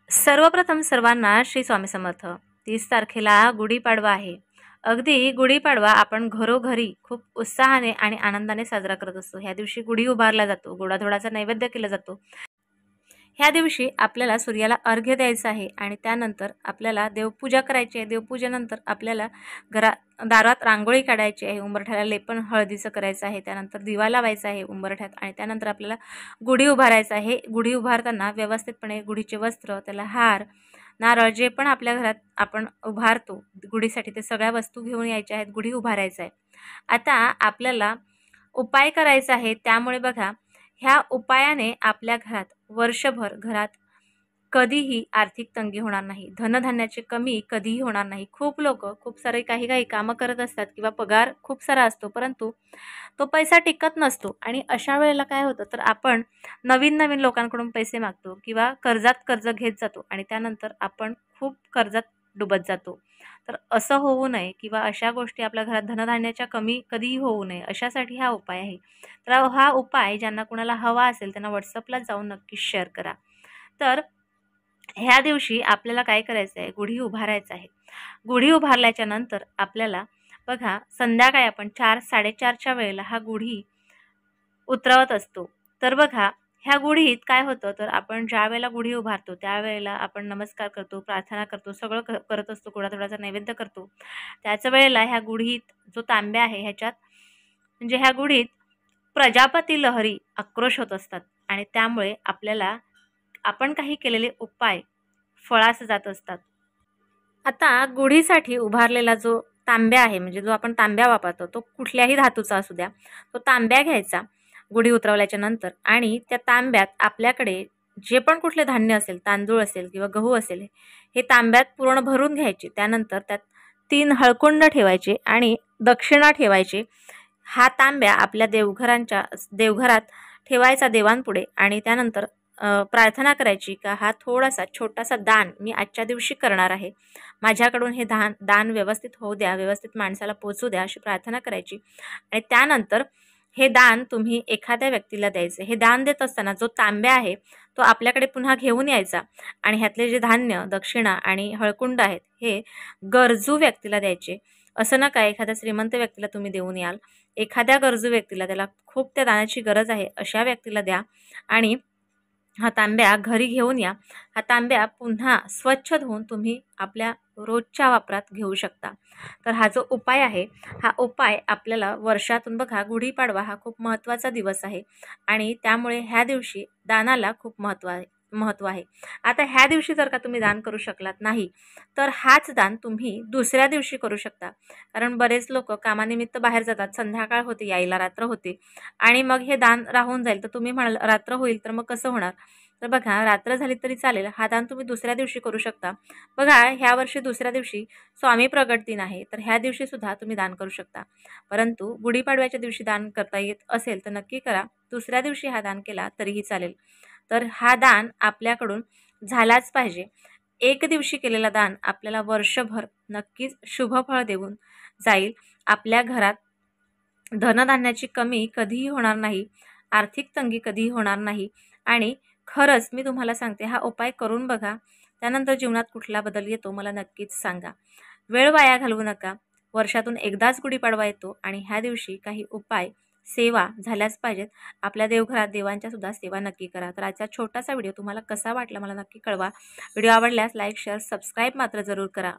सर्वप्रथम सर्वांना श्री स्वामी समर्थ। 30 तारखेला गुढीपाडवा आहे। अगदी गुढीपाडवा आपण घरोघरी खूप उत्साहाने आणि आनंदाने साजरा करत असतो। ह्या दिवशी गुढी उभारला जातो, गोडाधोडाचा नैवेद्य केला जातो। ह्या दिवशी आपल्याला सूर्याला अर्घ्य द्यायचं आहे आणि त्यानंतर आपल्याला देवपूजा करायची आहे। देवपूजेनंतर आपल्याला दारात रांगोळी काढायची आहे, उंबरठ्याला लेपन हळदीचं करायचं आहे, त्यानंतर दिवा लावायचा आहे उंबरठ्यात आणि त्यानंतर आपल्याला गुढी उभारायचं आहे। गुढी उभारताना व्यवस्थितपणे गुढीचे वस्त्र, त्याला हार, नारळ जे पण आपल्या घरात आपण उभारतो गुढीसाठी ते सगळ्या वस्तू घेऊन यायच्या आहेत। गुढी उभारायचं आहे। आता आपल्याला उपाय करायचा आहे, त्यामुळे बघा ह्या उपायाने आपल्या वर्षभर घरात कधीही आर्थिक तंगी होणार नाही, धनधान्याची कमी कधीही होणार नाही। खूप लोक खूप सारे काही काही कामं करत असतात किंवा पगार खूप सारा असतो, परंतु तो पैसा टिकत नसतो आणि अशा वेळेला काय होतं तर आपण नवीन नवीन लोकांकडून पैसे मागतो किंवा कर्ज घेत जातो आणि त्यानंतर आपण खूप कर्जात डुबत जातो। तर असं होऊ नये किंवा अशा गोष्टी आपल्या घरात धनधान्याच्या कमी कधीही होऊ नये, अशासाठी हा उपाय आहे। तर हा उपाय ज्यांना कुणाला हवा असेल त्यांना व्हॉट्सअपला जाऊन नक्की शेअर करा। तर ह्या दिवशी आपल्याला काय करायचं आहे, गुढी उभारायचं आहे। गुढी उभारल्याच्या नंतर आपल्याला बघा संध्याकाळी आपण 4-4:30च्या वेळेला हा गुढी उतरवत असतो। तर बघा ह्या गुढीत काय होतं तर आपण ज्या वेळेला गुढी उभारतो त्यावेळेला आपण नमस्कार करतो, प्रार्थना करतो, सगळं करत असतो, गोडाधोडाचा नैवेद्य करतो। त्याच वेळेला ह्या गुढीत जो तांब्या आहे ह्याच्यात म्हणजे ह्या गुढीत प्रजापती लहरी आक्रोश होत असतात आणि त्यामुळे आपल्याला आपण काही केलेले उपाय फळास जात असतात। आता गुढीसाठी उभारलेला जो तांब्या आहे म्हणजे जो आपण तांब्या वापरतो तो कुठल्याही धातूचा असू द्या, तो तांब्या घ्यायचा गुढी उतरवल्याच्या नंतर आणि त्या तांब्यात आपल्याकडे जे पण कुठले धान्य असेल, तांदूळ असेल किंवा गहू असेल, हे तांब्यात पूर्ण भरून घ्यायचे। त्यानंतर त्यात 3 हळकुंड ठेवायचे आणि दक्षिणा ठेवायची। हा तांब्या आपल्या देवघरात ठेवायचा देवांपुढे आणि त्यानंतर प्रार्थना करायची का हा थोडासा छोटासा दान मी आजच्या दिवशी करणार आहे, माझ्याकडून हे दान व्यवस्थित होऊ द्या, व्यवस्थित माणसाला पोचू द्या, अशी प्रार्थना करायची। आणि त्यानंतर हे दान तुम्ही एखाद्या व्यक्तीला द्यायचे। हे दान देत असताना जो तांब्या आहे तो आपल्याकडे पुन्हा घेऊन यायचा आणि ह्यातले जे धान्य, दक्षिणा आणि हळकुंड आहेत हे गरजू व्यक्तीला द्यायचे। असं नका एखाद्या श्रीमंत व्यक्तीला तुम्ही देऊन याल, एखाद्या गरजू व्यक्तीला, त्याला खूप त्या दानाची गरज आहे अशा व्यक्तीला द्या आणि हा तांब्या घरी घेऊन या। हा तांब्या पुन्हा स्वच्छ धुवून तुम्ही आपल्या रोजच्या वापरात घेऊ शकता। तर हा जो उपाय आहे हा उपाय आपल्याला वर्षातून बघा गुढीपाडवा हा खूप महत्त्वाचा दिवस आहे आणि त्यामुळे ह्या दिवशी दानाला खूप महत्त्व आहे। आता ह्या दिवशी जर का तुम्ही दान करू शकलात नाही तर हाच दान तुम्ही दुसऱ्या दिवशी करू शकता, कारण बरेच लोक कामानिमित्त बाहेर जातात, संध्याकाळ होते, यायला रात्र होते आणि मग हे दान राहून जाईल। तर तुम्ही म्हणाल रात्र होईल तर मग कसं होणार, तर बघा रात्र झाली तरी चालेल, हा दान तुम्ही दुसऱ्या दिवशी करू शकता। बघा ह्या वर्षी दुसऱ्या दिवशी स्वामी प्रगट दिन आहे, तर ह्या दिवशी सुद्धा तुम्ही दान करू शकता, परंतु गुढीपाडव्याच्या दिवशी दान करता येत असेल तर नक्की करा, दुसऱ्या दिवशी हा दान केला तरीही चालेल। तर हा दान आपल्याकडून झालाच पाहिजे। एक दिवशी केलेला दान आपल्याला वर्षभर नक्कीच शुभ फळ देऊन जाईल। आपल्या घरात धनधान्याची कमी कधीही होणार नाही, आर्थिक तंगी कधीही होणार नाही आणि खरंच मी तुम्हाला सांगते हा उपाय करून बघा, त्यानंतर जीवनात कुठला बदल येतो मला नक्कीच सांगा। वेळ वाया घालवू नका, वर्षातून एकदाच गुढीपाडवा येतो आणि ह्या दिवशी काही उपाय, सेवा झाल्याच पाहिजेत। आपल्या देवघरात देवांच्या सुद्धा सेवा नक्की करा। तर आजचा छोटासा व्हिडिओ तुम्हाला कसा वाटला मला नक्की कळवा। व्हिडिओ आवडल्यास लाईक, शेअर, सबस्क्राईब मात्र जरूर करा।